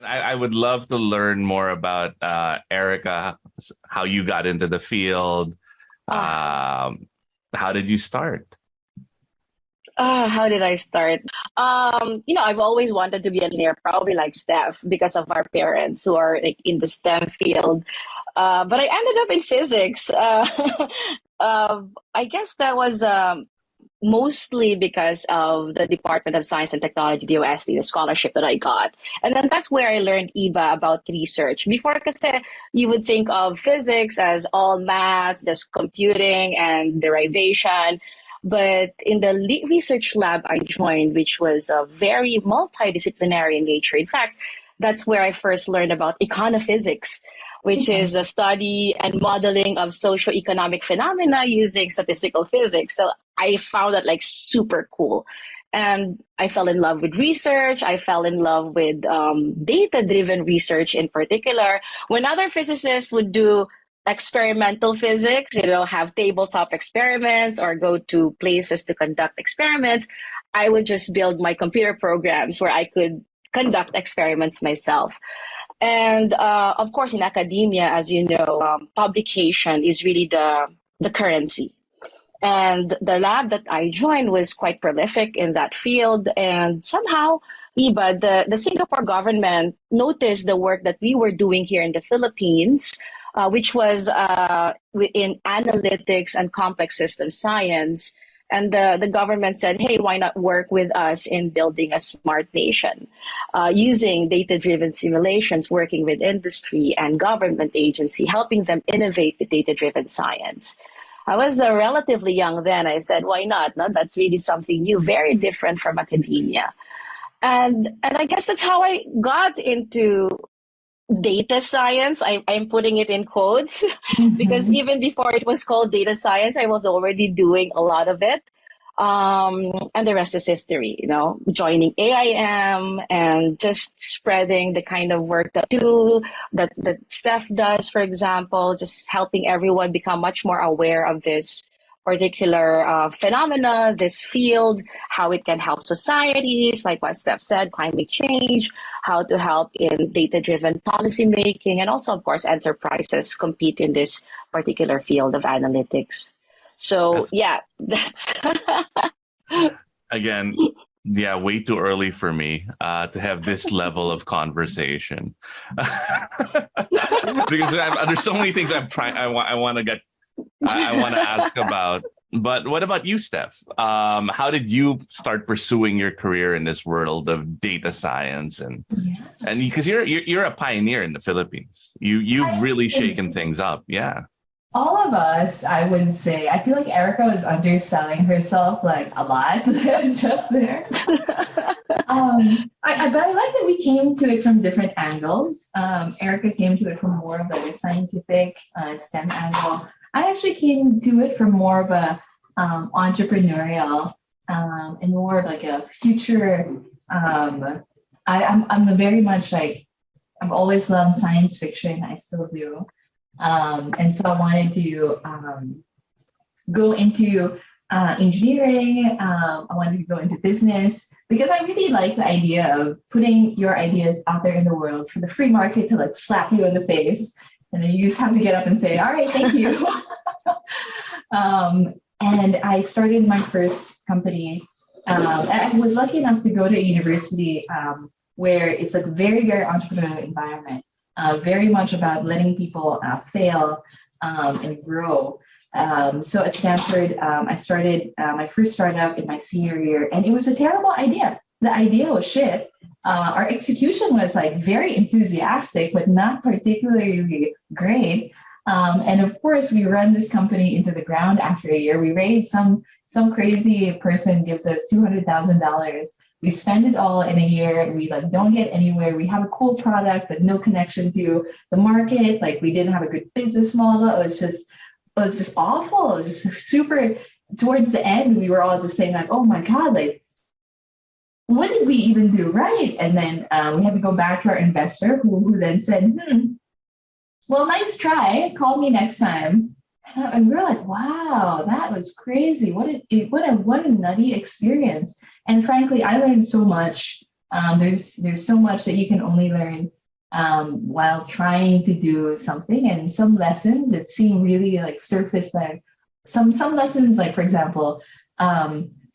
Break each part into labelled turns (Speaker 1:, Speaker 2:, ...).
Speaker 1: I would love to learn more about Erika, how you got into the field.
Speaker 2: Ah,
Speaker 1: Um, how did you start?
Speaker 2: how did I start? I've always wanted to be an engineer, probably like Steph, because of our parents who are like in the STEM field. But I ended up in physics. I guess that was mostly because of the Department of Science and Technology, DOST, the scholarship that I got. And then that's where I learned IBA about research. Before, kasi you would think of physics as all maths, just computing and derivation. But in the research lab I joined, which was very multidisciplinary in nature. In fact, that's where I first learned about econophysics, which is the study and modeling of socioeconomic phenomena using statistical physics. So I found that like super cool. And I fell in love with research. I fell in love with data driven research in particular. When other physicists would do experimental physics, have tabletop experiments or go to places to conduct experiments, I would just build my computer programs where I could conduct experiments myself. And of course, in academia, as you know, publication is really the currency. And the lab that I joined was quite prolific in that field. And somehow, Iba, the Singapore government noticed the work that we were doing here in the Philippines, which was in analytics and complex system science. And the government said, hey, why not work with us in building a smart nation using data driven simulations, working with industry and government agency, helping them innovate with data driven science. I was relatively young then. I said, why not? No, that's really something new, very different from academia. And I guess that's how I got into data science. I'm putting it in quotes because
Speaker 3: Mhm.
Speaker 2: even before it was called data science, I was already doing a lot of it. And the rest is history, joining AIM and just spreading the kind of work that Steph does, for example, just helping everyone become much more aware of this particular phenomena, this field, how it can help societies, like what Steph said, climate change, how to help in data-driven policy making, and also, of course, enterprises compete in this particular field of analytics. So,
Speaker 1: That's
Speaker 2: yeah, that's
Speaker 1: again, yeah, way too early for me to have this level of conversation because there's so many things I'm trying. I want to get. I want to ask about. But what about you, Steph? How did you start pursuing your career in this world of data science
Speaker 3: Yeah.
Speaker 1: and because you're a pioneer in the Philippines. You've
Speaker 3: I
Speaker 1: really
Speaker 3: think
Speaker 1: shaken things up. Yeah.
Speaker 3: all of us, I would say, I feel like Erica was underselling herself like a lot just there. But I like that we came to it from different angles. Erica came to it from more of like a scientific STEM angle. I actually came to it from more of a entrepreneurial and more of like a future. I'm a very much like I've always loved science fiction. I still do, and so I wanted to go into engineering. I wanted to go into business because I really like the idea of putting your ideas out there in the world for the free market to like slap you in the face. And then you just have to get up and say, all right, thank you. And I started my first company. And I was lucky enough to go to a university where it's a very, very entrepreneurial environment, very much about letting people fail and grow. So at Stanford, I started my first startup in my senior year, and it was a terrible idea. The idea was shit. Our execution was like very enthusiastic, but not particularly great. And of course, we run this company into the ground after a year. We raise some crazy person gives us $200,000. We spend it all in a year. We like don't get anywhere. We have a cool product, but no connection to the market. Like we didn't have a good business model. It was just awful. It was just super. Towards the end, we were all just saying like, "Oh my god, like what did we even do right?" And then we had to go back to our investor, who then said, "Well, nice try. Call me next time." And we're like, "Wow, that was crazy. What a nutty experience." And frankly, I learned so much There's so much that you can only learn while trying to do something. And some lessons that seem really like surface, like some lessons, like for example,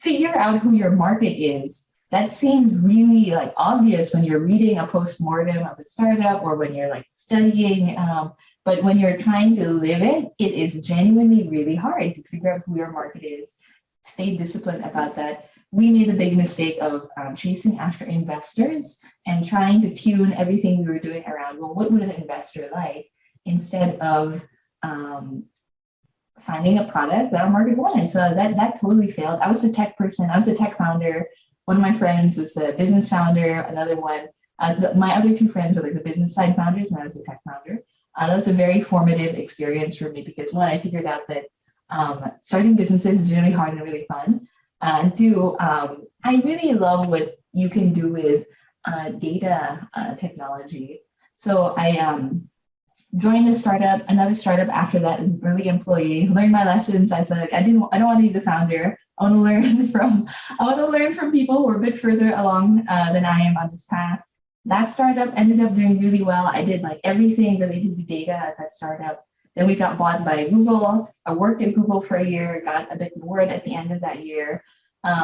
Speaker 3: figure out who your market is. That seems really like obvious when you're reading a postmortem of a startup or when you're like studying. But when you're trying to live it, it is genuinely really hard to figure out who your market is. Stay disciplined about that. We made the big mistake of chasing after investors and trying to tune everything we were doing around, well, what would an investor like, instead of finding a product that our market wanted. So that totally failed. I was the tech person. I was the tech founder. One of my friends was the business founder. Another one, my other two friends were like the business side founders, and I was the tech founder. That was a very formative experience for me because one, I figured out that starting businesses is really hard and really fun. And two, I really love what you can do with data technology. So I joined a startup, another startup after that as an early employee, learned my lessons. I said, I don't want to be the founder. I want to learn from people who are a bit further along than I am on this path. That startup ended up doing really well. I did like everything related to data at that startup. Then we got bought by Google. I worked at Google for a year, got a bit bored at the end of that year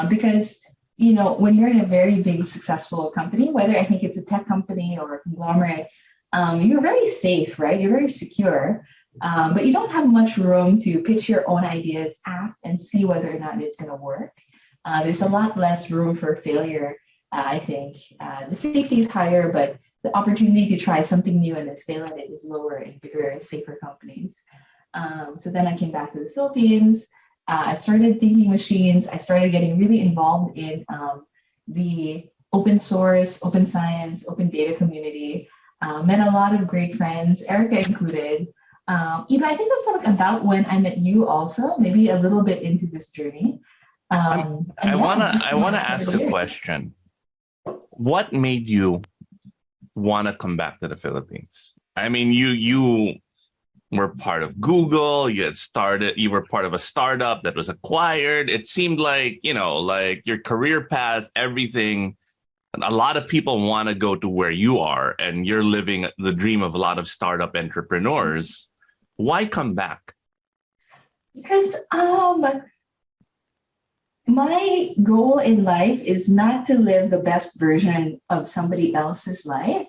Speaker 3: because, you know, when you're in a very big, successful company, whether I think it's a tech company or a conglomerate, you're very safe, right? You're very secure, but you don't have much room to pitch your own ideas at and see whether or not it's going to work. There's a lot less room for failure, I think. The safety is higher, but the opportunity to try something new and then fail at it is lower in bigger, safer companies. So then I came back to the Philippines. I started thinking machines. I started getting really involved in the open source, open science, open data community. Met a lot of great friends, Erika included. Ibba, I think that's like about when I met you also, maybe a little bit into this journey.
Speaker 1: I wanna ask a question. What made you want to come back to the Philippines? I mean, you were part of Google. You were part of a startup that was acquired. It seemed like, you know, like your career path, everything. A lot of people want to go to where you are, and you're living the dream of a lot of startup entrepreneurs. Why come back?
Speaker 3: Because my goal in life is not to live the best version of somebody else's life.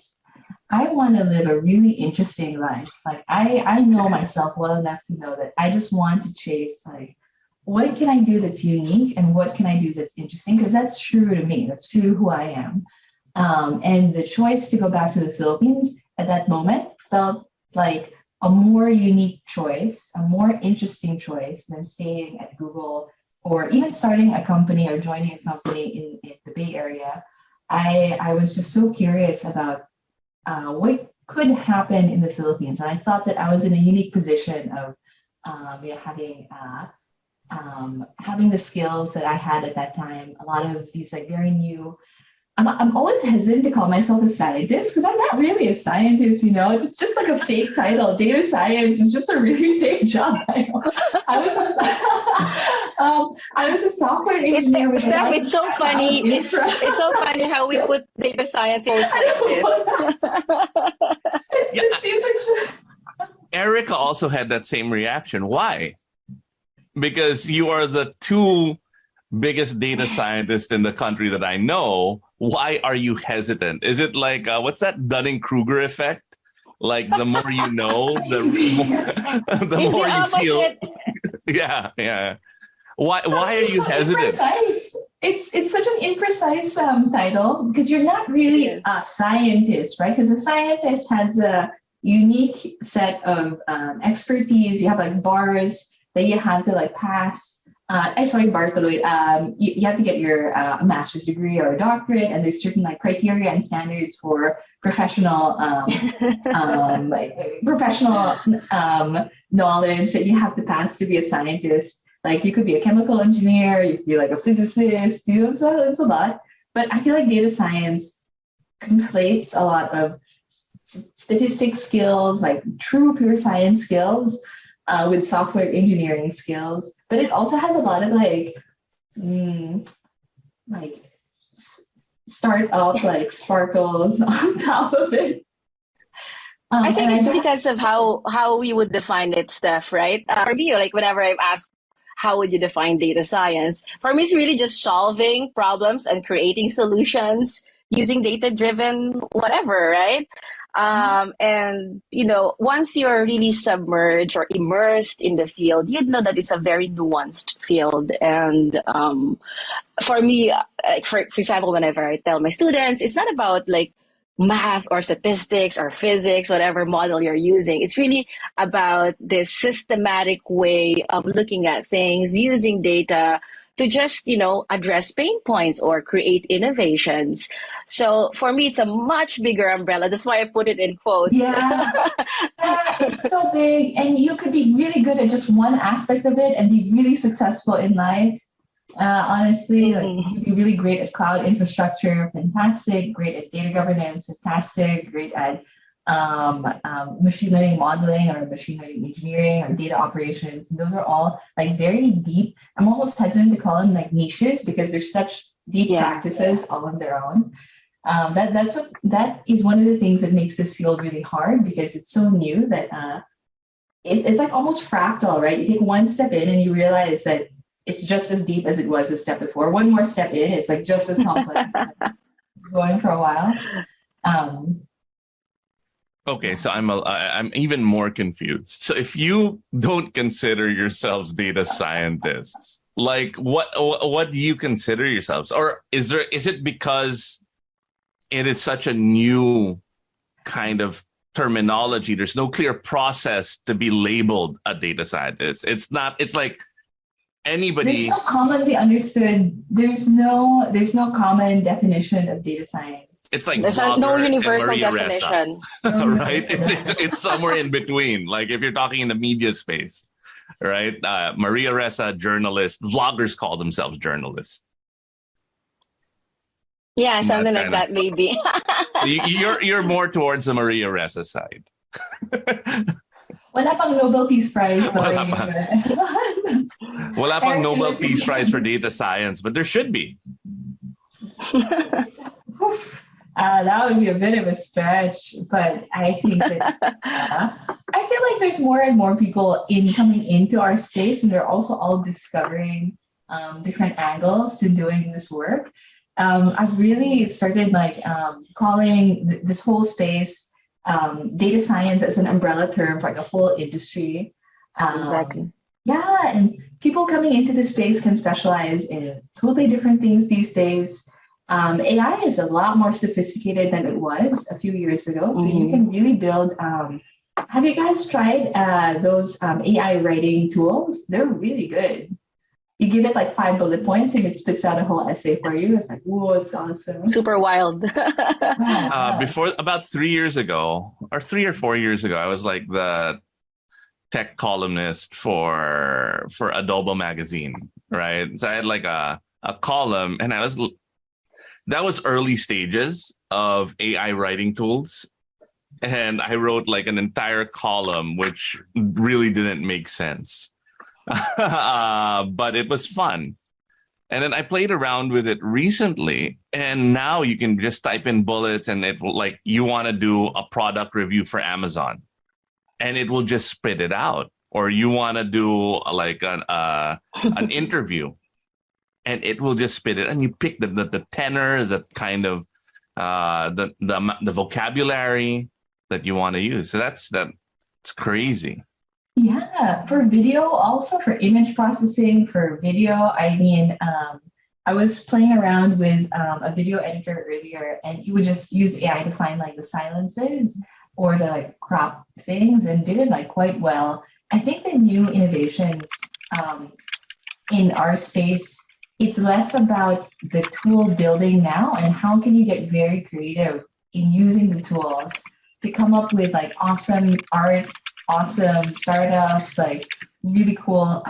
Speaker 3: I want to live a really interesting life. Like I know myself well enough to know that I just want to chase like, what can I do that's unique and what can I do that's interesting? Because that's true to me. That's true to who I am. And the choice to go back to the Philippines at that moment felt like a more unique choice, a more interesting choice than staying at Google or even starting a company or joining a company in the Bay Area. I was just so curious about what could happen in the Philippines. And I thought that I was in a unique position of having the skills that I had at that time, a lot of these like very new, I'm always hesitant to call myself a scientist because I'm not really a scientist, you know, it's just like a fake title. Data science is just a really fake job title. I was a software engineer.
Speaker 2: Steph, it's so funny. It's so funny how we put data science like this.
Speaker 3: It seems like
Speaker 1: Erika also had that same reaction. Why? Because you are the two biggest data scientists in the country that I know. Why are you hesitant? Is it like, what's that Dunning-Kruger effect? Like the more you know, the more you feel. Yeah. Why are you hesitant?
Speaker 3: Imprecise. It's such an imprecise title because you're not really a scientist, right? Because a scientist has a unique set of expertise. You have like bars that you have to like pass. You have to get your master's degree or a doctorate, and there's certain like criteria and standards for professional knowledge that you have to pass to be a scientist. Like you could be a chemical engineer, you could be like a physicist, you know, so it's a lot. But I feel like data science conflates a lot of statistics skills, like true pure science skills, with software engineering skills, but it also has a lot of startup like sparkles on top of it.
Speaker 2: I think
Speaker 3: And
Speaker 2: it's
Speaker 3: don't-
Speaker 2: because of how we would define it, Steph, right? For me, like whenever I'm asked, how would you define data science? For me, it's really just solving problems and creating solutions using data-driven whatever, right? And once you're really submerged or immersed in the field, you'd know that it's a very nuanced field. And for me, like for example, whenever I tell my students, it's not about like math or statistics or physics, whatever model you're using. It's really about this systematic way of looking at things using data to just, address pain points or create innovations. So for me, it's a much bigger umbrella. That's why I put it in quotes.
Speaker 3: Yeah. Yeah, it's so big. And you could be really good at just one aspect of it and be really successful in life. Honestly, like you'd be really great at cloud infrastructure, fantastic, great at data governance, fantastic, great at machine learning modeling or machine learning engineering or data operations. Those are all like very deep. I'm almost hesitant to call them like niches because they're such deep practices all on their own. That is one of the things that makes this field really hard because it's so new that it's like almost fractal, right? You take one step in and you realize that it's just as deep as it was a step before. One more step in, it's like just as complex. Going for a while.
Speaker 1: Okay, so I'm even more confused. So if you don't consider yourselves data scientists, like what do you consider yourselves? Or is it because it is such a new kind of terminology? There's no clear process to be labeled a data scientist. It's like anybody.
Speaker 3: There's no commonly understood. There's no common definition of data science.
Speaker 1: It's like
Speaker 2: there's no universal
Speaker 1: Maria
Speaker 2: definition,
Speaker 1: right? It's somewhere in between. Like if you're talking in the media space, right? Maria Ressa, journalist. Vloggers call themselves journalists.
Speaker 2: Yeah, something like that, maybe.
Speaker 1: You're more towards the Maria Ressa side.
Speaker 3: Wala pang Nobel Peace Prize. Sorry.
Speaker 1: Wala pang Nobel Peace Prize for data science, but there should be.
Speaker 3: That would be a bit of a stretch, but I think that I feel like there's more and more people coming into our space, and they're also all discovering different angles to doing this work. I've really started calling this whole space data science as an umbrella term for like a whole industry.
Speaker 2: Exactly.
Speaker 3: Yeah, and people coming into this space can specialize in totally different things these days. AI is a lot more sophisticated than it was a few years ago, so you can really build. Have you guys tried those AI writing tools? They're really good. You give it like 5 bullet points and it spits out a whole essay for you. It's like, whoa, it's awesome.
Speaker 2: Super wild.
Speaker 1: Before about 3 years ago, or 3 or 4 years ago, I was like the tech columnist for Adobo magazine, right? So I had like a column, and that was early stages of AI writing tools. And I wrote like an entire column, which really didn't make sense. But it was fun. And then I played around with it recently. And now you can just type in bullets and it will, like, you want to do a product review for Amazon, and it will just spit it out. Or you want to do like an interview, and it will just spit it, and you pick the tenor, the kind of the vocabulary that you want to use. So that's crazy.
Speaker 3: Yeah, for video, also for image processing, for video, I mean, I was playing around with a video editor earlier, and you would just use AI to find like the silences or to like crop things, and did it like quite well. I think the new innovations in our space, it's less about the tool building now and how can you get very creative in using the tools to come up with like awesome art, awesome startups, like really cool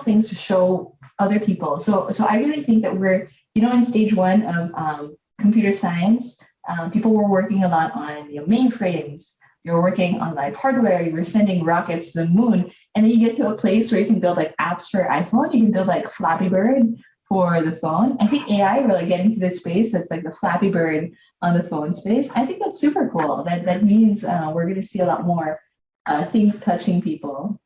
Speaker 3: things to show other people. So I really think that we're, in stage one of computer science, people were working a lot on mainframes. You're working on like hardware, you were sending rockets to the moon. And then you get to a place where you can build like apps for iPhone. You can build like Flappy Bird for the phone. I think AI really getting to this space. It's like the Flappy Bird on the phone space. I think that's super cool. That means we're going to see a lot more things touching people.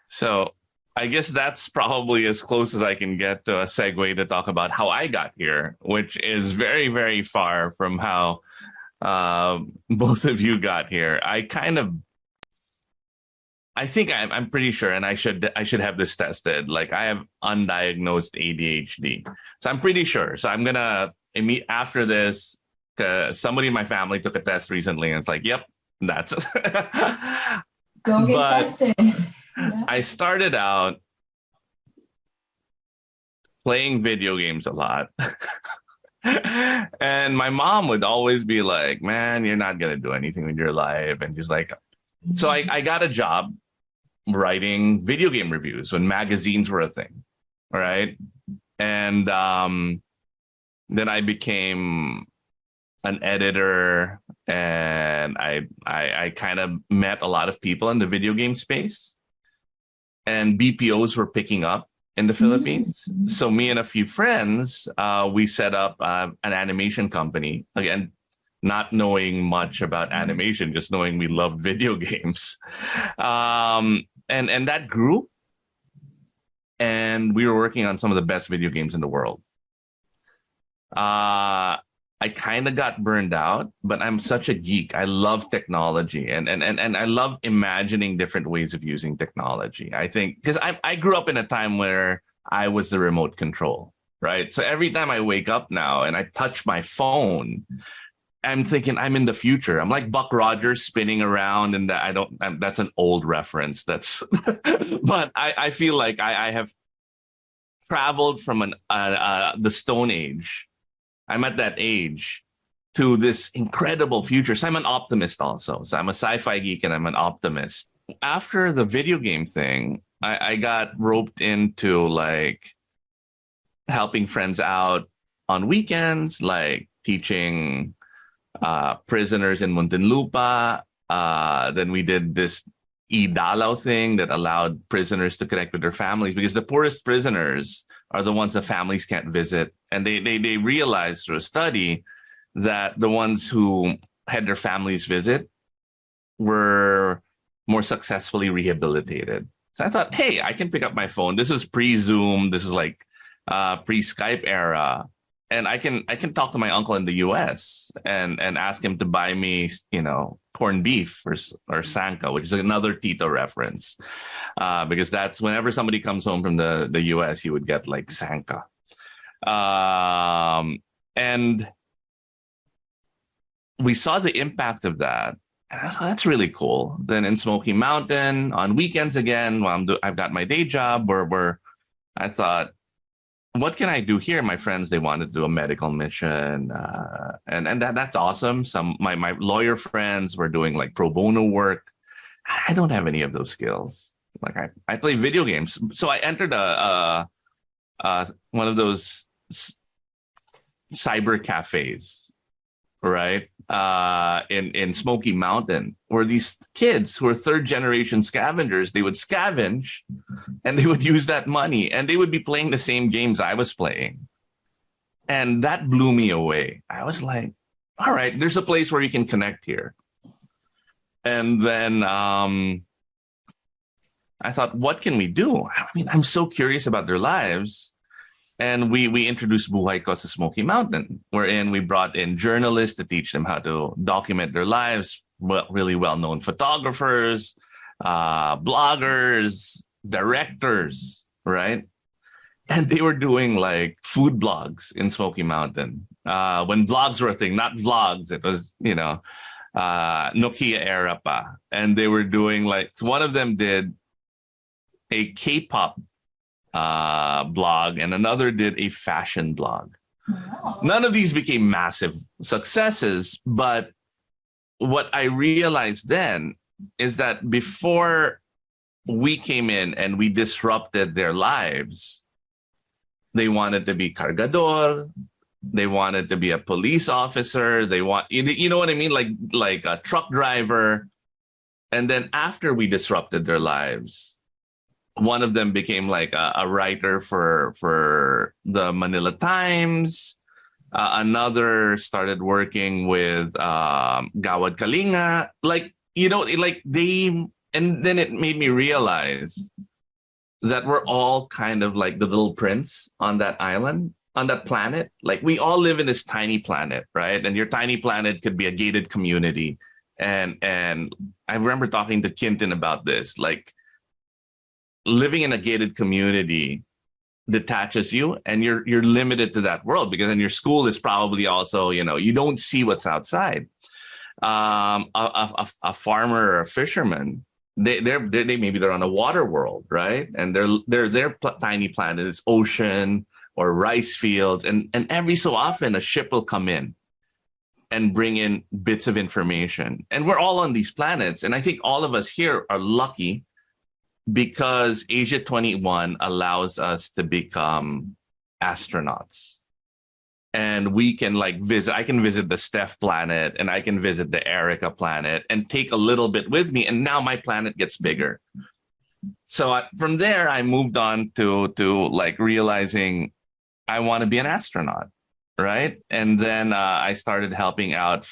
Speaker 1: So I guess that's probably as close as I can get to a segue to talk about how I got here, which is very, very far from how both of you got here. I'm pretty sure, and I should have this tested. Like, I have undiagnosed ADHD, so I'm pretty sure. So I'm gonna after this. Somebody in my family took a test recently, and it's like, yep, that's
Speaker 3: Go get tested. Yeah.
Speaker 1: I started out playing video games a lot. And my mom would always be like, man, you're not going to do anything with your life. And she's like, so I got a job writing video game reviews when magazines were a thing. Right. And then I became an editor, and I kind of met a lot of people in the video game space, and BPOs were picking up in the Philippines. So me and a few friends, we set up an animation company, again, not knowing much about animation, just knowing we loved video games. And that grew, and we were working on some of the best video games in the world. I kind of got burned out, but I'm such a geek. I love technology, and I love imagining different ways of using technology. I think because I grew up in a time where I was the remote control, right? So every time I wake up now and I touch my phone, I'm thinking I'm in the future. I'm like Buck Rogers spinning around, and that's an old reference. But I feel like I have traveled from the Stone Age. I'm at that age to this incredible future. So I'm an optimist also. So I'm a sci-fi geek and I'm an optimist. After the video game thing, I got roped into like helping friends out on weekends, like teaching prisoners in Muntinlupa. Then we did this e-dalaw thing that allowed prisoners to connect with their families, because the poorest prisoners are the ones that families can't visit. And they realized through a study that the ones who had their families visit were more successfully rehabilitated. So I thought, hey, I can pick up my phone. This is pre-Zoom. This is like pre-Skype era. And I can talk to my uncle in the US and ask him to buy me, corned beef or sanka, which is another Tito reference. Because that's whenever somebody comes home from the US, you would get like sanka. And we saw the impact of that. And I thought, that's really cool. Then in Smoky Mountain, on weekends again, while I've got my day job, where I thought, what can I do here? My friends, they wanted to do a medical mission, and that's awesome. My lawyer friends were doing like pro bono work. I don't have any of those skills. Like I play video games, so I entered one of those cyber cafes, right? In Smoky Mountain, where these kids who are third generation scavengers, they would scavenge and they would use that money and they would be playing the same games I was playing. And that blew me away. I was like, all right, there's a place where you can connect here. And then I thought, what can we do? I mean, I'm so curious about their lives. And we introduced Buhay Ko sa Smoky Mountain, wherein we brought in journalists to teach them how to document their lives, really well-known photographers, bloggers, directors, right? And they were doing like food blogs in Smoky Mountain. When blogs were a thing, not vlogs, it was, Nokia era pa. And they were doing like, one of them did a K-pop blog, and another did a fashion blog. Wow. None of these became massive successes, but what I realized then is that before we came in and we disrupted their lives, they wanted to be cargador, they wanted to be a police officer, you know what I mean, like a truck driver. And then after we disrupted their lives, one of them became like a writer for the Manila Times. Another started working with Gawad Kalinga. Like, and then it made me realize that we're all kind of like the little prince on that island, on that planet. Like, we all live in this tiny planet, right? And your tiny planet could be a gated community. And I remember talking to Kintin about this. Like, living in a gated community detaches you, and you're limited to that world, because then your school is probably also, you don't see what's outside. A farmer or a fisherman, they maybe they're on a water world, right? And their tiny planet is ocean or rice fields, and every so often a ship will come in and bring in bits of information. And we're all on these planets, and I think all of us here are lucky because Asia 21 allows us to become astronauts. And we can I can visit the Steph planet, and I can visit the Erika planet and take a little bit with me. And now my planet gets bigger. So from there, I moved on to like realizing I want to be an astronaut, right? And then I started helping out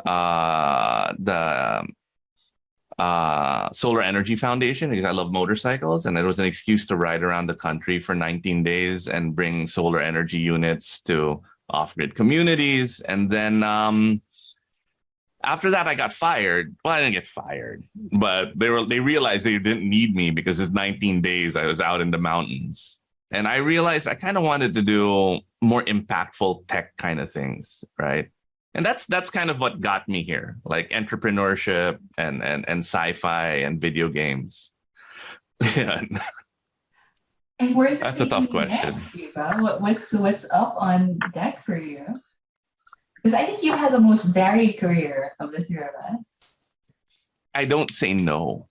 Speaker 1: the Solar Energy Foundation, because I love motorcycles, and it was an excuse to ride around the country for 19 days and bring solar energy units to off-grid communities. And then after that, I got fired. Well, I didn't get fired, but they realized they didn't need me because it's 19 days I was out in the mountains. And I realized I kind of wanted to do more impactful tech kind of things, right? And that's kind of what got me here, like entrepreneurship and sci-fi and video games. Yeah.
Speaker 3: And where's
Speaker 1: That's a tough question.
Speaker 3: Next, Ibba? What's up on deck for you? Because I think you had the most varied career of the three of us.
Speaker 1: I don't say no.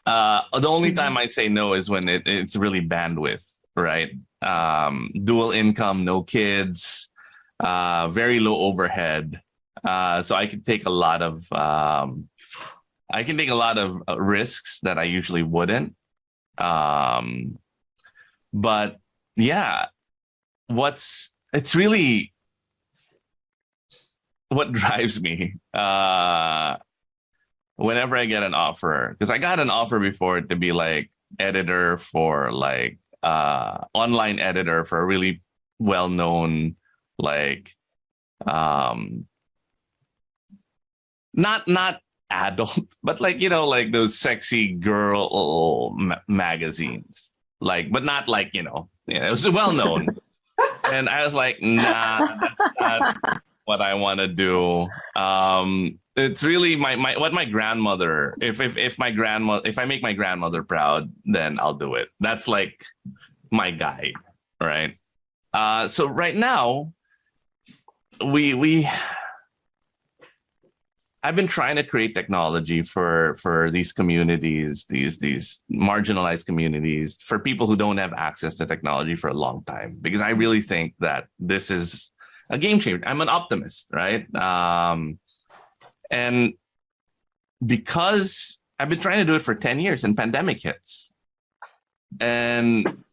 Speaker 1: The only time I say no is when it's really bandwidth, right? Dual income, no kids. Very low overhead, so I can take a lot of risks that I usually wouldn't. But yeah, it's really what drives me. Whenever I get an offer, because I got an offer before to be like editor for like online editor for a really well-known, like not adult, but like like those sexy girl magazines, like, but not like it was well known. And I was like, nah, that's not what I want to do. It's really my grandmother. If I make my grandmother proud, then I'll do it. That's like my guide, right? So right now, I've been trying to create technology for these communities, these marginalized communities, for people who don't have access to technology for a long time, because I really think that this is a game changer. I'm an optimist, right? And because I've been trying to do it for 10 years and pandemic hits. And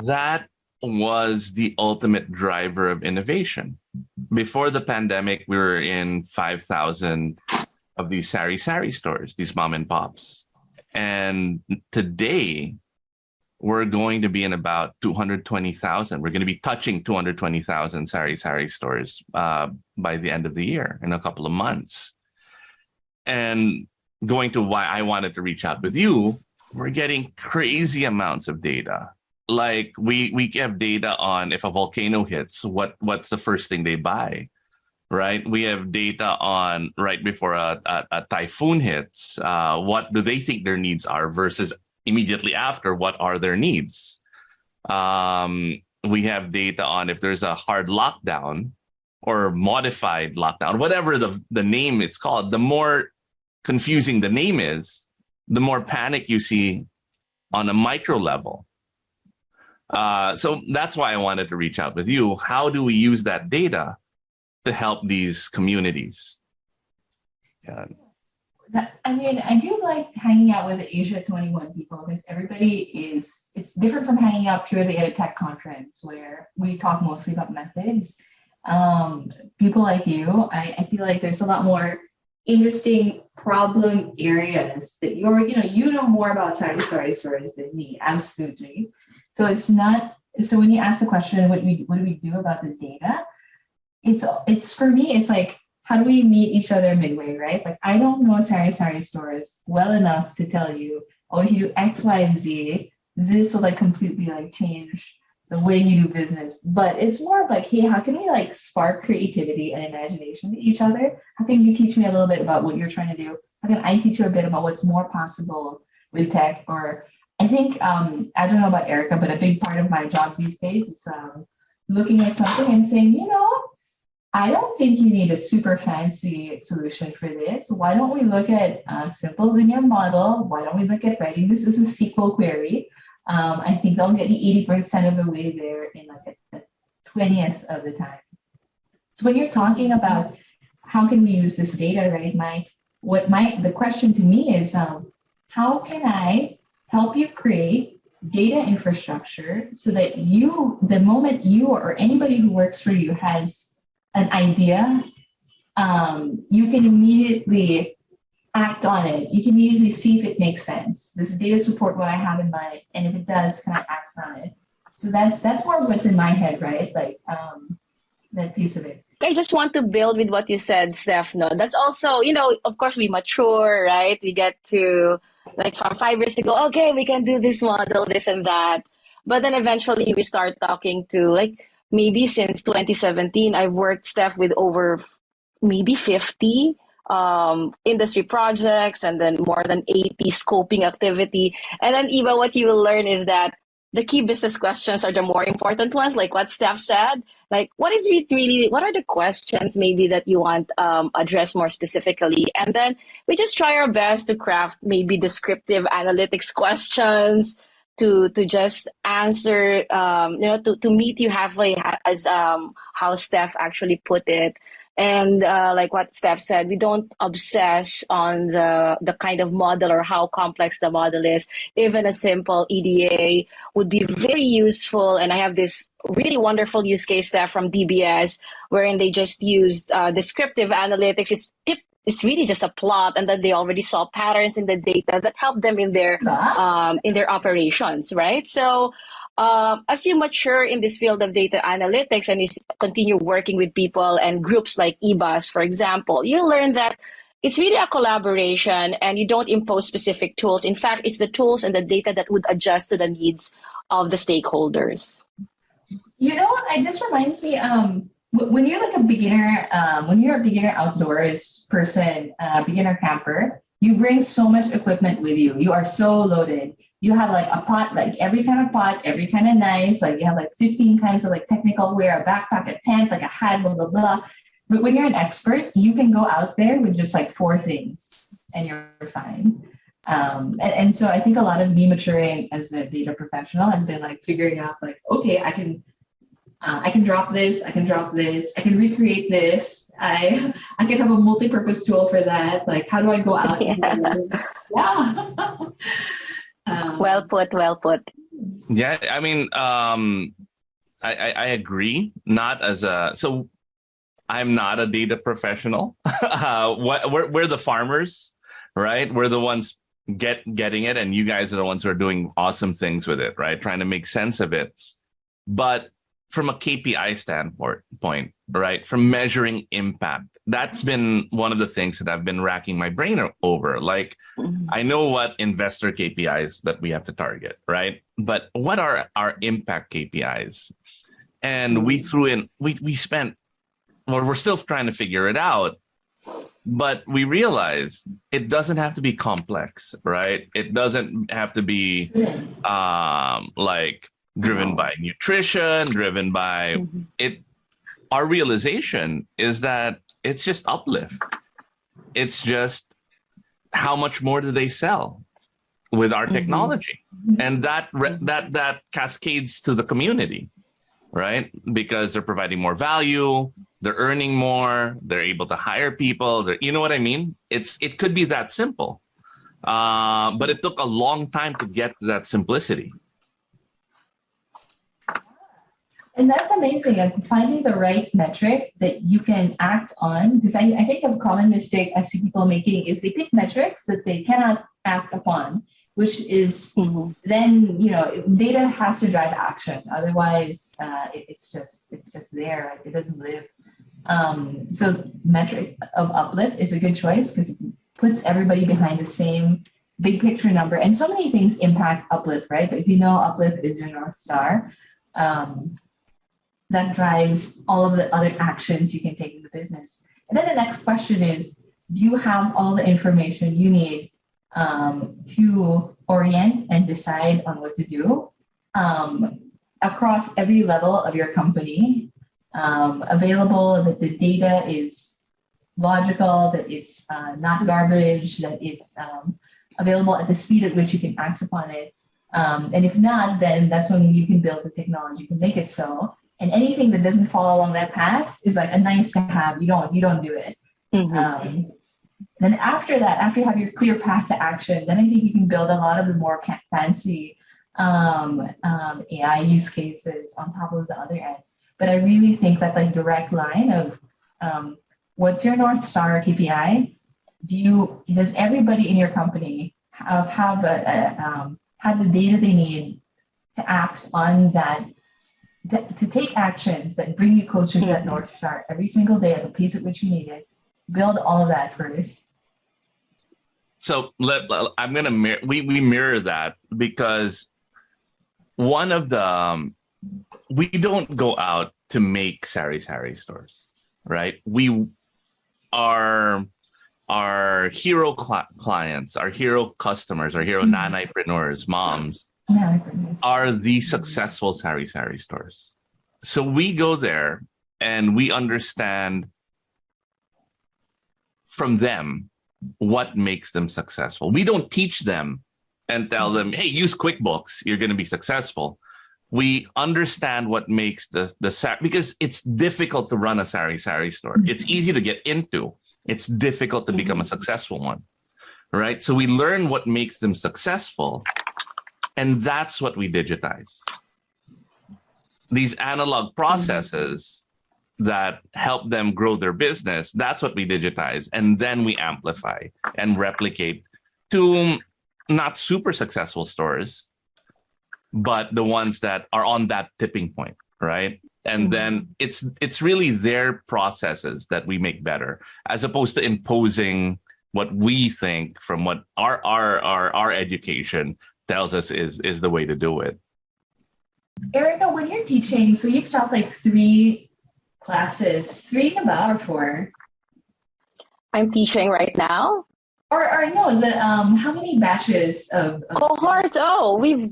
Speaker 1: that was the ultimate driver of innovation. Before the pandemic, we were in 5,000 of these sari stores, these mom and pops. And today, we're going to be in about 220,000. We're going to be touching 220,000 sari stores by the end of the year, in a couple of months. And going to why I wanted to reach out with you, we're getting crazy amounts of data. Like we have data on if a volcano hits, what's the first thing they buy, right? We have data on right before a typhoon hits, what do they think their needs are versus immediately after, what are their needs? We have data on if there's a hard lockdown or modified lockdown, whatever the name it's called. The more confusing the name is, the more panic you see on a micro level. So that's why I wanted to reach out with you. How do we use that data to help these communities? Yeah.
Speaker 3: I do like hanging out with the Asia 21 people because it's different from hanging out purely at a tech conference where we talk mostly about methods. People like you, I feel like there's a lot more interesting problem areas that you know more about stories than me, absolutely. So it's not, so when you ask the question, what do we do about the data? It's for me, it's like, how do we meet each other midway, right? Like, I don't know sari stores well enough to tell you, oh, if you do X, Y, and Z, this will like completely like change the way you do business. But it's more of like, hey, how can we like spark creativity and imagination to each other? How can you teach me a little bit about what you're trying to do? How can I teach you a bit about what's more possible with tech? Or I think, I don't know about Erika, but a big part of my job these days is looking at something and saying, I don't think you need a super fancy solution for this. Why don't we look at a simple linear model? Why don't we look at writing this as a SQL query? I think they'll get you 80% of the way there in like a 20th of the time. So when you're talking about how can we use this data, right? The question to me is, how can I help you create data infrastructure so that the moment you or anybody who works for you has an idea, you can immediately act on it. You can immediately see if it makes sense. Does the data support what I have in mind? And if it does, can I act on it? So that's more of what's in my head, right? Like that piece of it.
Speaker 2: I just want to build with what you said, Steph. No, that's also, of course we mature, right? We get to, like, from 5 years ago, okay, we can do this model, this and that. But then eventually we start talking to, like, maybe since 2017, I've worked, Steph, with over maybe 50 industry projects and then more than 80 scoping activity. And then, Ibba, what you will learn is that the key business questions are the more important ones, like what Steph said. Like, what are the questions maybe that you want addressed more specifically? And then we just try our best to craft maybe descriptive analytics questions to just answer, to meet you halfway, as how Steph actually put it. And like what Steph said, we don't obsess on the kind of model or how complex the model is. Even a simple EDA would be very useful. And I have this really wonderful use case, Steph, from DBS, wherein they just used descriptive analytics. It's really just a plot, and then they already saw patterns in the data that help them in their operations, right? So as you mature in this field of data analytics and you continue working with people and groups like Ibba's, for example, you learn that it's really a collaboration and you don't impose specific tools. In fact, it's the tools and the data that would adjust to the needs of the stakeholders.
Speaker 3: You know what? This reminds me, when you're like a beginner, when you're a beginner outdoors person, beginner camper, you bring so much equipment with you. You are so loaded. You have like a pot, like every kind of pot, every kind of knife, like you have like 15 kinds of like technical wear, a backpack, a tent, like a hat, blah, blah, blah. But when you're an expert, you can go out there with just like 4 things and you're fine. And so I think a lot of me maturing as a data professional has been like figuring out like, okay, I can drop this, I can drop this, I can recreate this. I can have a multi-purpose tool for that. Like, how do I go out? Yeah.
Speaker 2: Well put.
Speaker 1: Yeah, I mean, I agree. So I'm not a data professional. We're the farmers, right? We're the ones getting it, and you guys are the ones who are doing awesome things with it, right? Trying to make sense of it. But from a KPI standpoint, right? From measuring impact, that's been one of the things that I've been racking my brain over. Like, I know what investor KPIs that we have to target, right? But what are our impact KPIs? And we spent, well, we're still trying to figure it out, but we realized it doesn't have to be complex, right? It doesn't have to be like driven by nutrition, driven by it. Our realization is that it's just uplift. It's just how much more do they sell with our technology, and that cascades to the community, right? Because they're providing more value, they're earning more, they're able to hire people. You know what I mean? It could be that simple. But it took a long time to get to that simplicity.
Speaker 3: And that's amazing. And finding the right metric that you can act on, because I think a common mistake I see people making is they pick metrics that they cannot act upon, which is then, data has to drive action. Otherwise, it's just there. It doesn't live. So metric of uplift is a good choice because it puts everybody behind the same big picture number. And so many things impact uplift, right? But if you know uplift is your North Star, that drives all of the other actions you can take in the business. And then the next question is, do you have all the information you need to orient and decide on what to do across every level of your company, available, that the data is logical, that it's not garbage, that it's available at the speed at which you can act upon it. And if not, then that's when you can build the technology to make it so. And anything that doesn't fall along that path is like a nice to have. You don't do it. Then after that, after you have your clear path to action, then I think you can build a lot of the more fancy AI use cases on top of the other end. But I really think that like direct line of what's your North Star KPI? Does everybody in your company have the data they need to act on that? To take actions that bring you closer to that North Star every single day at the pace at which you need it. Build all of that first.
Speaker 1: So I'm gonna we mirror that because one of the we don't go out to make sari stores, right? We are our hero clients, our hero customers, our hero nanaypreneurs, moms. Are the successful sari stores. So we go there and we understand from them what makes them successful. We don't teach them and tell them, hey, use QuickBooks, you're going to be successful. We understand what makes the because it's difficult to run a sari store. It's easy to get into. It's difficult to become a successful one, right? So we learn what makes them successful. And that's what we digitize. These analog processes that help them grow their business, that's what we digitize. And then we amplify and replicate to not super successful stores, but the ones that are on that tipping point, right? And then it's really their processes that we make better, as opposed to imposing what we think from what our education tells us is the way to do it.
Speaker 3: Erika, when you're teaching, so you've taught like 3 classes, 3 about or 4?
Speaker 2: I'm teaching right now.
Speaker 3: Or no, how many batches of
Speaker 2: cohorts? Oh, we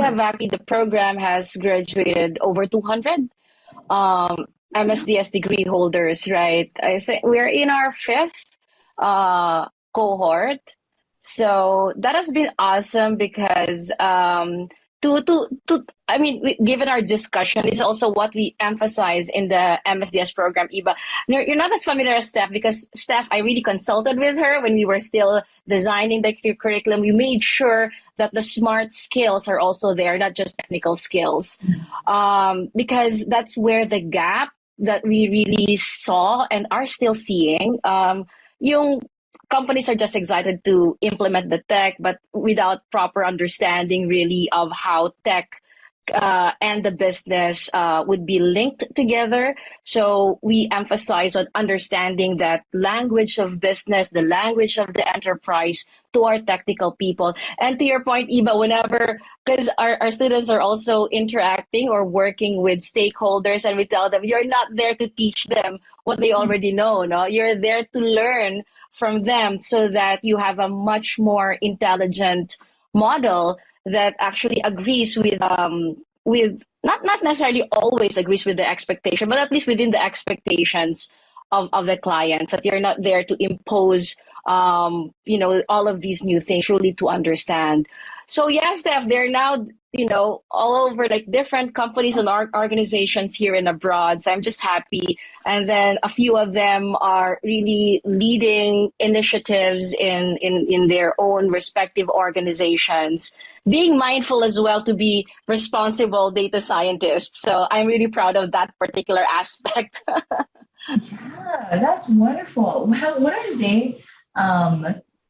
Speaker 2: have actually, the program has graduated over 200 MSDS degree holders, right? I think we're in our 5th cohort. So that has been awesome because given our discussion, is also what we emphasize in the MSDS program, Ibba. You're not as familiar as Steph because Steph, I really consulted with her when we were still designing the curriculum. We made sure that the smart skills are also there, not just technical skills, because that's where the gap that we really saw and are still seeing. Yung companies are just excited to implement the tech, but without proper understanding really of how tech and the business would be linked together. So we emphasize on understanding that language of business, the language of the enterprise to our technical people. And to your point, Ibba, whenever, because our students are also interacting or working with stakeholders, and we tell them, you're not there to teach them what they already know, no? You're there to learn from them so that you have a much more intelligent model that actually agrees with not necessarily always agrees with the expectation, but at least within the expectations of the clients, that you're not there to impose all of these new things, truly to understand. So yes, Steph, they're now, all over like different companies and organizations here and abroad. So I'm just happy. And then a few of them are really leading initiatives in their own respective organizations, being mindful as well to be responsible data scientists. So I'm really proud of that particular aspect.
Speaker 3: Yeah, that's wonderful.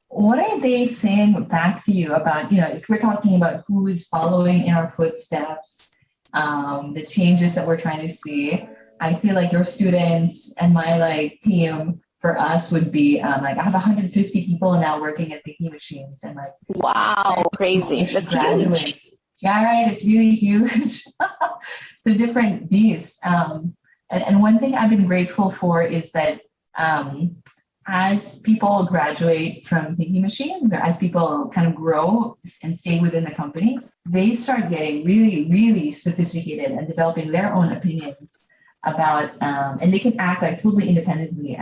Speaker 3: What are they saying back to you about, if we're talking about who is following in our footsteps, the changes that we're trying to see? I feel like your students and my team for us would be I have 150 people now working at Thinking Machines, and
Speaker 2: wow, crazy. That's
Speaker 3: graduates. Huge. Yeah, right. It's really huge. It's a different beast. And one thing I've been grateful for is that as people graduate from Thinking Machines, or as people kind of grow and stay within the company, they start getting really, really sophisticated and developing their own opinions about, and they can act totally independently.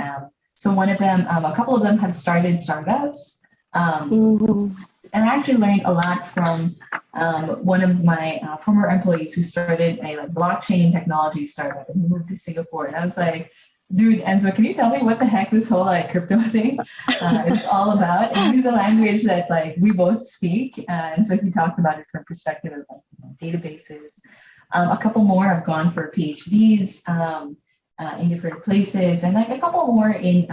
Speaker 3: So a couple of them have started startups. And I actually learned a lot from one of my former employees who started a blockchain technology startup, and he moved to Singapore. And I was like, dude, Enzo, can you tell me what the heck this whole crypto thing is all about? And use a language that we both speak. And so he talked about it from perspective of databases. A couple more have gone for PhDs in different places, and a couple more in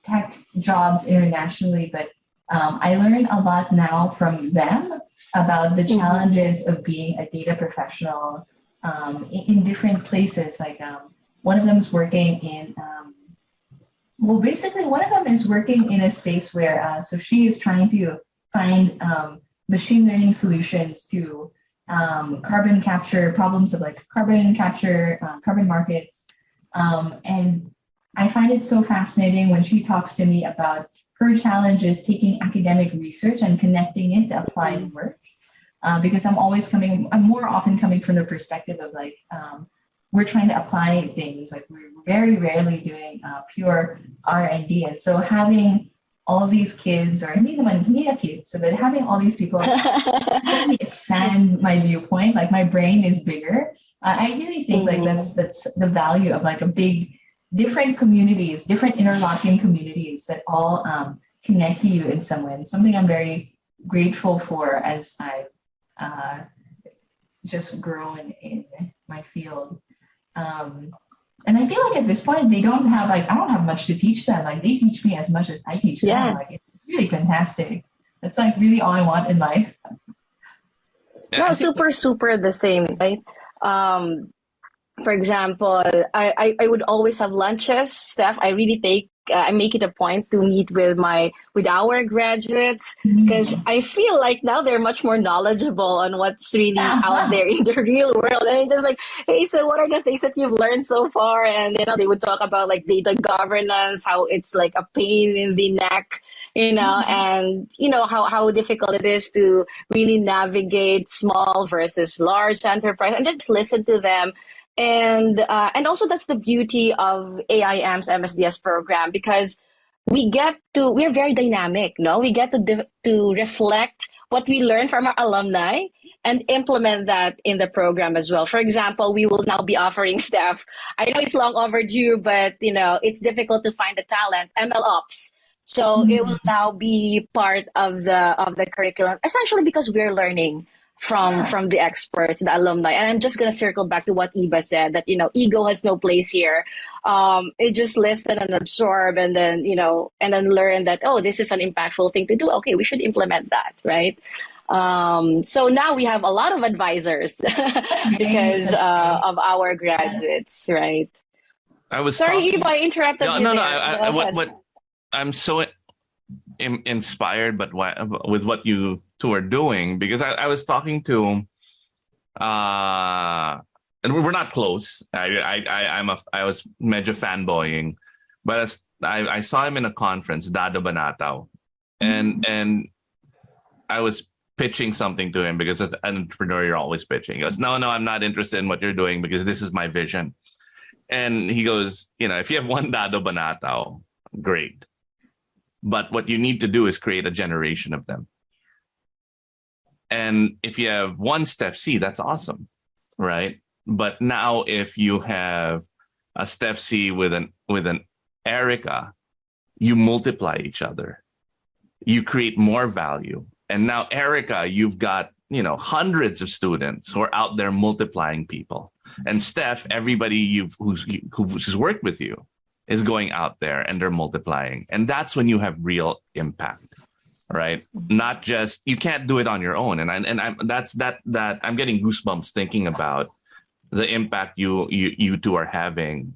Speaker 3: tech jobs internationally. But I learn a lot now from them about the challenges of being a data professional in different places. One of them is working in, one of them is working in a space where, so she is trying to find machine learning solutions to carbon capture problems of carbon capture, carbon markets. And I find it so fascinating when she talks to me about her challenges taking academic research and connecting it to applied work. Because I'm more often coming from the perspective of we're trying to apply things. We're very rarely doing pure R&D. And so having all these kids, or hindi a kids, so that having all these people help me expand my viewpoint, my brain is bigger. I really think that's the value of a big, different communities, different interlocking communities that all connect to you in some way. And something I'm very grateful for as I just grown in my field. And I feel at this point, they don't have I don't have much to teach them. They teach me as much as I teach them. It's really fantastic. That's really all I want in life.
Speaker 2: No, super the same, right? For example, I would always have lunches, Steph. I really I make it a point to meet with our graduates, because I feel now they're much more knowledgeable on what's really out there in the real world. And it's just hey, so what are the things that you've learned so far? And they would talk about data governance, how it's a pain in the neck, and how difficult it is to really navigate small versus large enterprise, and just listen to them. And also that's the beauty of AIM's MSDS program, because we're very dynamic, no? We get to reflect what we learn from our alumni and implement that in the program as well. For example, we will now be offering Steph, I know it's long overdue, but it's difficult to find the talent, ML Ops. So it will now be part of the curriculum, essentially because we're learning from the experts, the alumni. And I'm just going to circle back to what Ibba said, that, ego has no place here. It just listen and absorb, and then, and then learn that, oh, this is an impactful thing to do. Okay, we should implement that, right? So now we have a lot of advisors because of our graduates, right? Sorry, Ibba, I interrupted you.
Speaker 1: No. What I'm so inspired, but with what you two are doing, because I was talking to, and we're not close. I was medyo fanboying, but I saw him in a conference, Dado Banatao, and I was pitching something to him, because as an entrepreneur, you're always pitching. He goes, no, I'm not interested in what you're doing because this is my vision. And he goes, if you have one Dado Banatao, great. But what you need to do is create a generation of them. And if you have one Steph Sy, that's awesome, right? But now if you have a Steph Sy with an Erika, you multiply each other. You create more value. And now Erika, you've got, hundreds of students who are out there multiplying people. And Steph, everybody who's worked with you is going out there and they're multiplying. And that's when you have real impact, right? Not just, you can't do it on your own. And I'm getting goosebumps thinking about the impact you two are having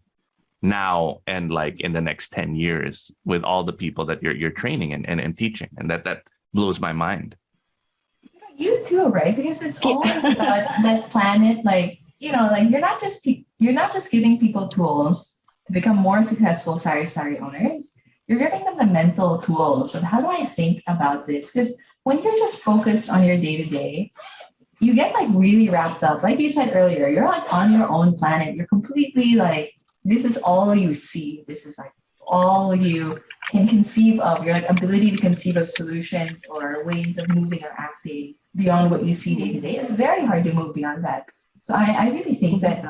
Speaker 1: now and like in the next 10 years with all the people that you're training and teaching. And that blows my mind.
Speaker 3: You too, right? Because it's always about that planet, like, you're not just giving people tools to become more successful sari-sari owners. You're giving them the mental tools of how do I think about this? Because when you're just focused on your day-to-day, you get like really wrapped up. Like you said earlier, you're like on your own planet. You're completely like, this is all you see. This is like all you can conceive of. Your like ability to conceive of solutions or ways of moving or acting beyond what you see day to day. It's very hard to move beyond that. So I really think that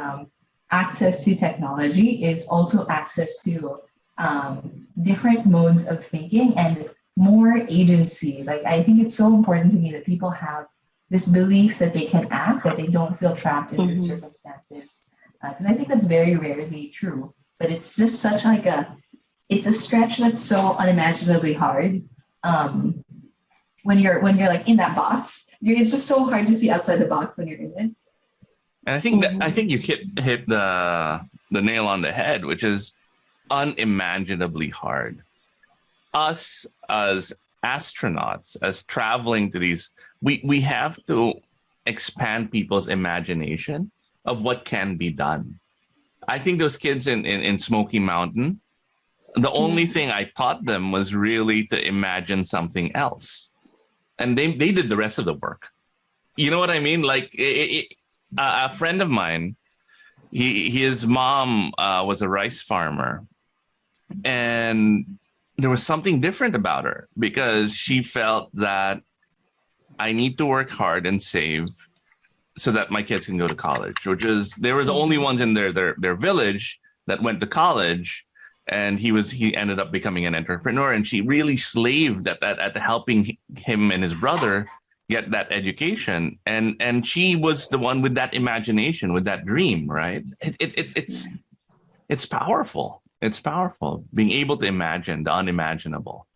Speaker 3: access to technology is also access to different modes of thinking and more agency. Like, I think it's so important to me that people have this belief that they can act, that they don't feel trapped in their circumstances. Because I think that's very rarely true. But it's just such like it's a stretch that's so unimaginably hard. When you're like in that box, it's just so hard to see outside the box when you're in it.
Speaker 1: And I think you hit the nail on the head, which is unimaginably hard. Us as astronauts, as traveling to these, we have to expand people's imagination of what can be done. I think those kids in Smoky Mountain, the only thing I taught them was really to imagine something else. And they did the rest of the work. You know what I mean? Like a friend of mine, his mom was a rice farmer. And there was something different about her because she felt that I need to work hard and save so that my kids can go to college, which is, they were the only ones in their village that went to college. And he ended up becoming an entrepreneur, and she really slaved at helping him and his brother get that education. And she was the one with that imagination, with that dream, right? It's powerful. It's powerful being able to imagine the unimaginable.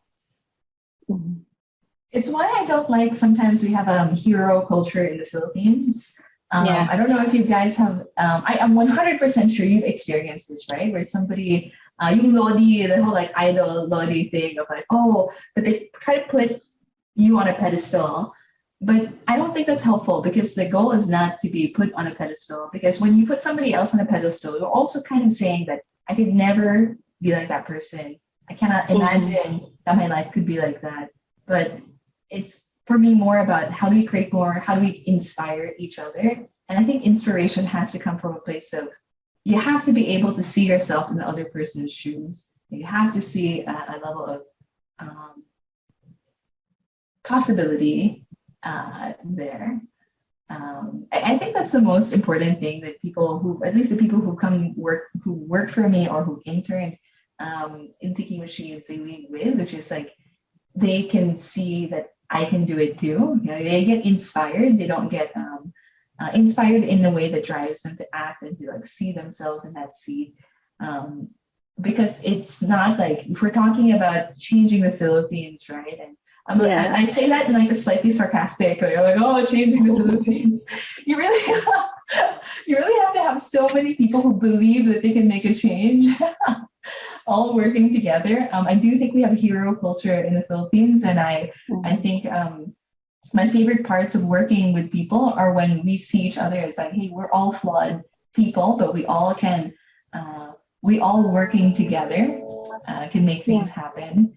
Speaker 3: It's why I don't like, sometimes we have a hero culture in the Philippines. I don't know if you guys have, I am 100% sure you've experienced this, right? Where somebody, yung Lodi, the whole like idol Lodi thing of like, oh, but they try to put you on a pedestal. But I don't think that's helpful, because the goal is not to be put on a pedestal. Because when you put somebody else on a pedestal, you're also kind of saying that I could never be like that person. I cannot imagine that my life could be like that. But it's, for me, more about how do we create more, how do we inspire each other? And I think inspiration has to come from a place of, you have to be able to see yourself in the other person's shoes. You have to see a level of possibility there. I think that's the most important thing, that people who, at least the people who who work for me or who intern in Thinking Machines, they leave with, which is like, they can see that I can do it too. They get inspired. They don't get inspired in a way that drives them to act and to like see themselves in that seat. Because it's not like, if we're talking about changing the Philippines, right? And I say that in like a slightly sarcastic way. You're like, oh, changing the Philippines. You really have to have so many people who believe that they can make a change, all working together. I do think we have a hero culture in the Philippines, and I think my favorite parts of working with people are when we see each other as like, hey, we're all flawed people, but we all working together can make things happen.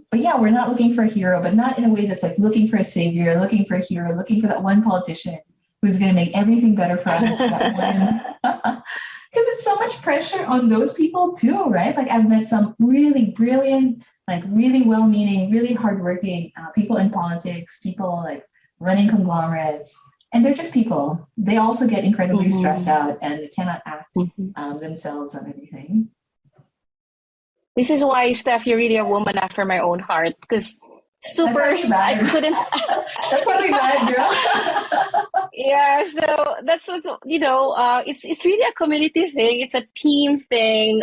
Speaker 3: But yeah, we're not looking for a hero, but not in a way that's like looking for a savior, looking for a hero, looking for that one politician who's going to make everything better for us. Because it's so much pressure on those people too, right? Like, I've met some really brilliant, like really well-meaning, really hardworking people in politics, people like running conglomerates, and they're just people. They also get incredibly stressed out and they cannot act themselves on anything.
Speaker 2: This is why, Steph, you're really a woman after my own heart, because I couldn't.
Speaker 3: That's what we bad, girl.
Speaker 2: Yeah, so that's what, it's really a community thing. It's a team thing,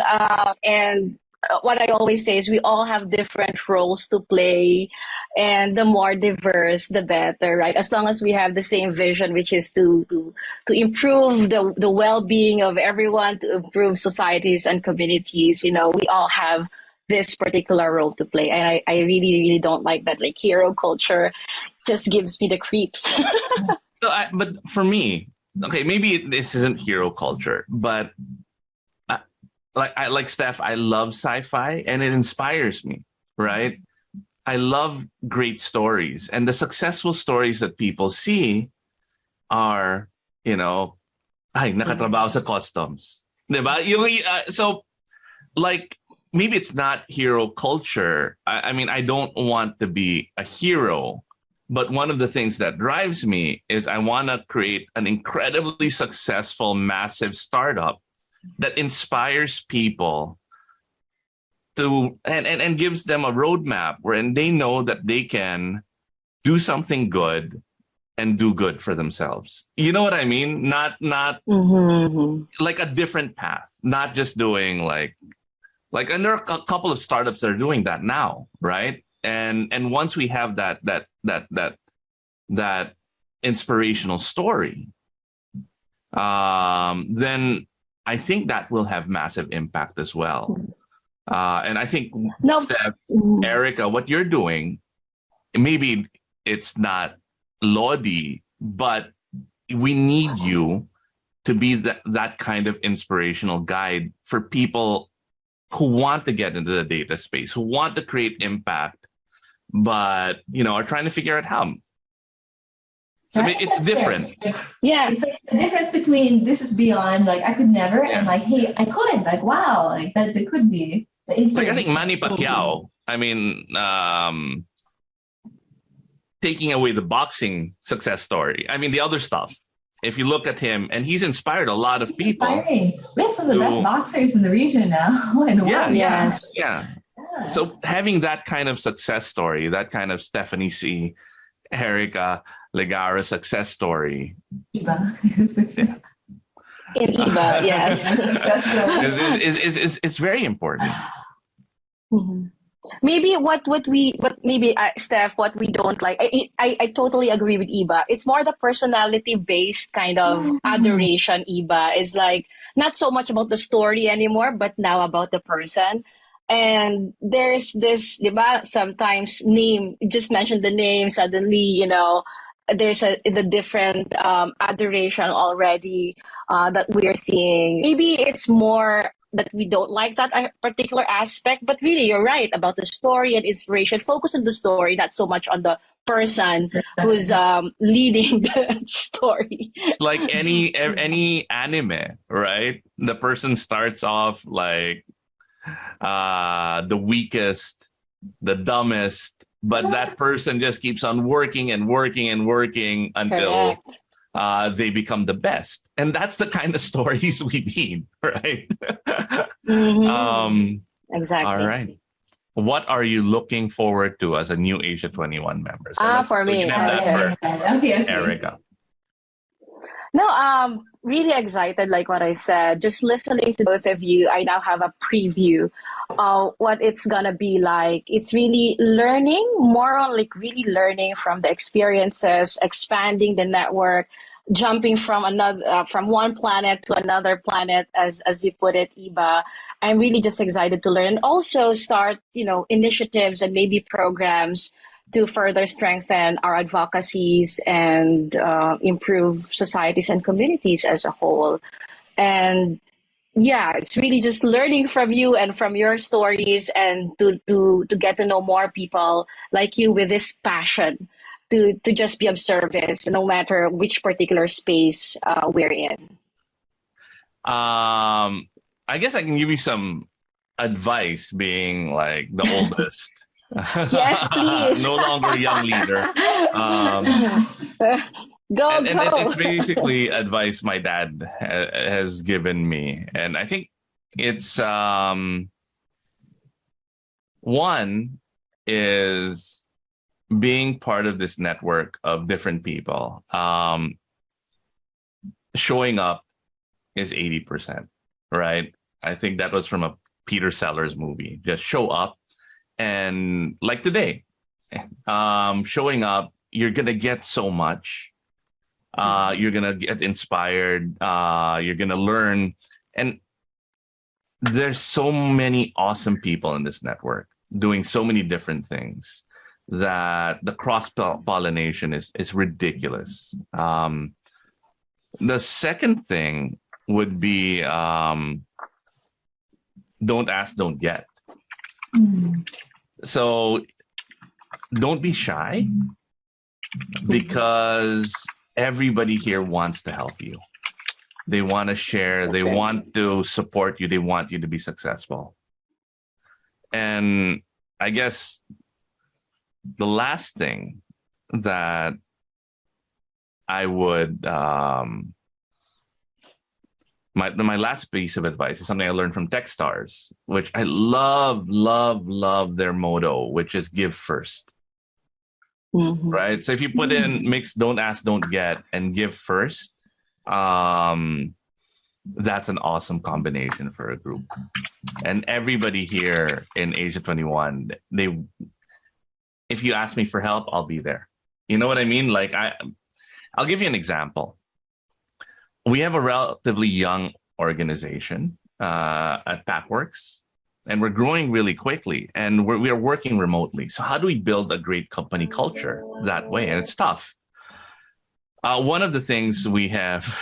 Speaker 2: and what I always say is we all have different roles to play, and the more diverse, the better, right? As long as we have the same vision, which is to improve the well-being of everyone, to improve societies and communities. We all have this particular role to play, and I really, really don't like that like hero culture. Just gives me the creeps.
Speaker 1: But for me, okay, maybe this isn't hero culture, but like Steph, I love sci-fi and it inspires me, right? I love great stories, and the successful stories that people see are, ay, nakatrabaho sa customs. Diba? So, like, maybe it's not hero culture. I mean, I don't want to be a hero, but one of the things that drives me is I want to create an incredibly successful, massive startup that inspires people to and gives them a roadmap wherein they know that they can do something good and do good for themselves. You know what I mean? Not like a different path, not just doing like and there are a couple of startups that are doing that now, right? And once we have that inspirational story, then I think that will have massive impact as well. And I think, Steph, Erika, what you're doing, maybe it's not Lodi, but we need you to be that kind of inspirational guide for people who want to get into the data space, who want to create impact, but are trying to figure out how. So it's different.
Speaker 3: Yeah, it's like the difference between this is beyond like I could never and like hey I could like wow like that there could be the
Speaker 1: like I think Manny Pacquiao. I mean, taking away the boxing success story. I mean the other stuff. If you look at him, and he's inspired a lot of people.
Speaker 3: Inspiring. We have some of the best boxers in the region now. In the world.
Speaker 1: Yeah. So having that kind of success story, that kind of Stephanie Sy, Erika Legara success story.
Speaker 3: Ibba.
Speaker 2: In Ibba, yes.
Speaker 1: It's very important.
Speaker 2: Mm-hmm. Maybe Steph, what we don't like. I totally agree with Ibba. It's more the personality based kind of adoration. Ibba is like not so much about the story anymore, but now about the person. And there's this, diba, sometimes just mention the name, suddenly, there's the different adoration already that we're seeing. Maybe it's more that we don't like that particular aspect, but really you're right about the story and inspiration. Focus on the story, not so much on the person who's leading the story.
Speaker 1: It's like any anime, right? The person starts off like the weakest, the dumbest, but that person just keeps on working and working and working until they become the best. And that's the kind of stories we need, right?
Speaker 2: Exactly.
Speaker 1: All right. What are you looking forward to as a new Asia 21 member? So
Speaker 2: for me.
Speaker 1: Erika.
Speaker 2: No, really excited, like what I said. Just listening to both of you, I now have a preview of what it's gonna be like. It's really learning, more on like really learning from the experiences, expanding the network, jumping from one planet to another planet, as you put it, Ibba. I'm really just excited to learn. Also start, initiatives and maybe programs to further strengthen our advocacies and improve societies and communities as a whole. And yeah, it's really just learning from you and from your stories, and to get to know more people like you with this passion to just be of service, no matter which particular space we're in.
Speaker 1: I guess I can give you some advice, being like the oldest
Speaker 2: Yes, please.
Speaker 1: No longer young leader.
Speaker 2: Go,
Speaker 1: And
Speaker 2: go.
Speaker 1: it's basically advice my dad has given me. And I think it's one is being part of this network of different people. Showing up is 80%, right? I think that was from a Peter Sellers movie. Just show up. And like today, showing up, you're going to get so much. You're going to get inspired. You're going to learn. And there's so many awesome people in this network doing so many different things that the cross-pollination is ridiculous. The second thing would be don't ask, don't get. So don't be shy, because everybody here wants to help you. They want to share. They want to support you. They want you to be successful. And I guess the last thing that I would, my last piece of advice is something I learned from Techstars, which I love their motto, which is give first.
Speaker 2: Mm-hmm.
Speaker 1: Right? So if you put in mix, don't ask, don't get, and give first, that's an awesome combination for a group. And everybody here in Asia 21, if you ask me for help, I'll be there. You know what I mean? Like I'll give you an example. We have a relatively young organization at Packworks, and we're growing really quickly, and we are working remotely. So how do we build a great company culture that way? And it's tough. One of the things we have,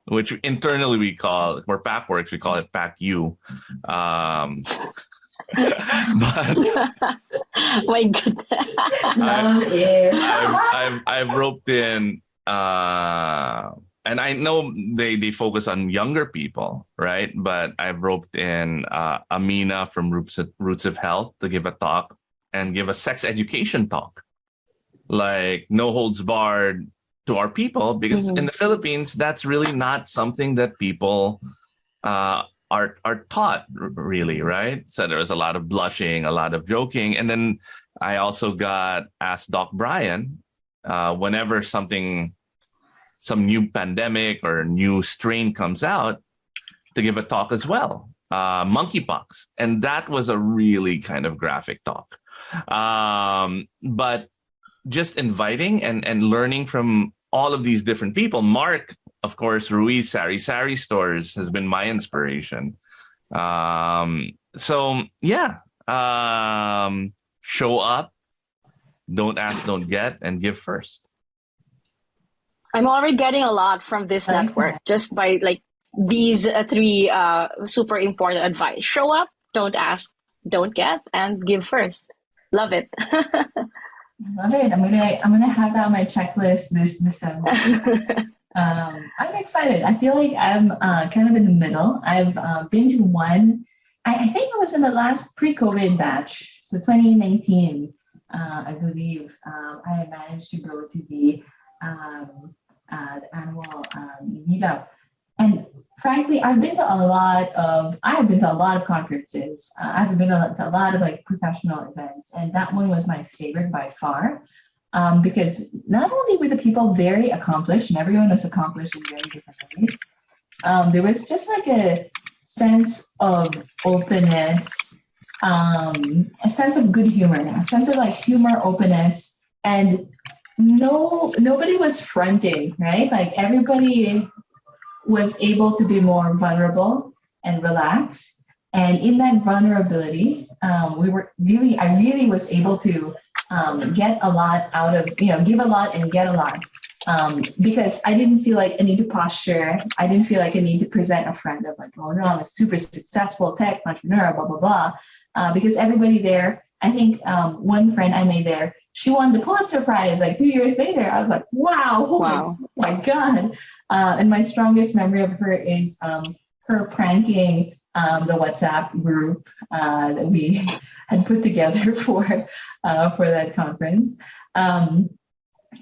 Speaker 1: which internally we call, for Packworks, we call it PackU. But
Speaker 2: My goodness.
Speaker 1: I've roped in, and I know they focus on younger people, right? But I've roped in Amina from Roots of Health to give a talk and give a sex education talk, like no holds barred to our people, because in the Philippines, that's really not something that people are taught, really, right? So there was a lot of blushing, a lot of joking. And then I also got asked Doc Brian, whenever some new pandemic or new strain comes out, to give a talk as well, monkeypox. And that was a really kind of graphic talk. But just inviting and learning from all of these different people. Mark, of course, Ruiz, Sari Stores has been my inspiration. So yeah, show up, don't ask, don't get, and give first.
Speaker 2: I'm already getting a lot from this network just by like these three super important advice. Show up, don't ask, don't get, and give first. Love it.
Speaker 3: Love it. I'm gonna have that on my checklist this December. I'm excited. I feel like I'm kind of in the middle. I've been to one. I think it was in the last pre-COVID batch, so 2019. I believe I managed to go to the annual meetup. And frankly, I've been to a lot of conferences. I've been to a lot of like professional events, and that one was my favorite by far, because not only were the people very accomplished, and everyone was accomplished in very different ways, there was just like a sense of openness, a sense of good humor, a sense of like humor, openness, and nobody was fronting, right? Like everybody was able to be more vulnerable and relaxed. And in that vulnerability, I really was able to get a lot out of, give a lot and get a lot. Because I didn't feel like I need to posture. I didn't feel like I need to present a friend of like, oh no, I'm a super successful tech entrepreneur, blah, blah, blah. Because everybody there, I think one friend I made there, she won the Pulitzer Prize like 2 years later. I was like, wow. My God. And my strongest memory of her is her pranking the WhatsApp group that we had put together for that conference. And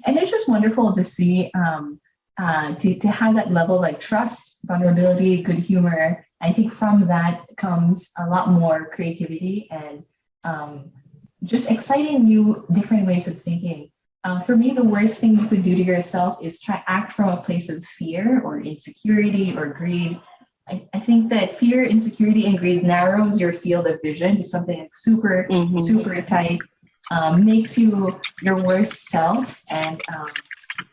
Speaker 3: it's just wonderful to see to have that level like trust, vulnerability, good humor. I think from that comes a lot more creativity and just exciting new different ways of thinking. For me, the worst thing you could do to yourself is try act from a place of fear or insecurity or greed. I think that fear, insecurity, and greed narrows your field of vision to something like super, super tight, makes you your worst self. And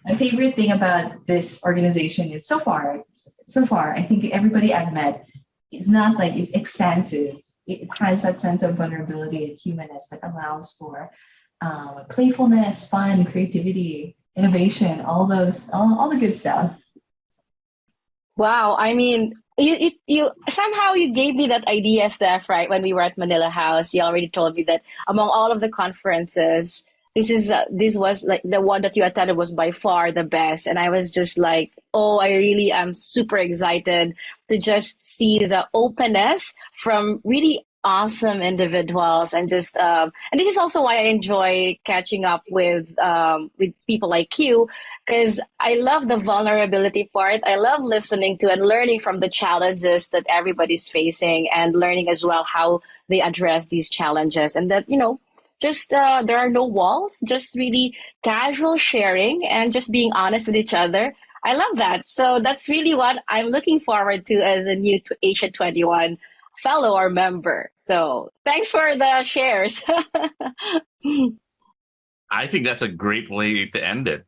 Speaker 3: my favorite thing about this organization is so far, I think everybody I've met is not like is expansive. It has that sense of vulnerability and humanness that allows for playfulness, fun, creativity, innovation, all the good stuff.
Speaker 2: Wow, I mean, you somehow you gave me that idea, Steph, right? When we were at Manila House, you already told me that among all of the conferences, this was like the one that you attended was by far the best, and I was just like, oh, I really am super excited to just see the openness from really awesome individuals and just and this is also why I enjoy catching up with people like you, because I love the vulnerability part. I love listening to and learning from the challenges that everybody's facing and learning as well how they address these challenges, and that just there are no walls, just really casual sharing and just being honest with each other. I love that. So that's really what I'm looking forward to as a new Asia 21 fellow or member. So thanks for the shares.
Speaker 1: I think that's a great way to end it.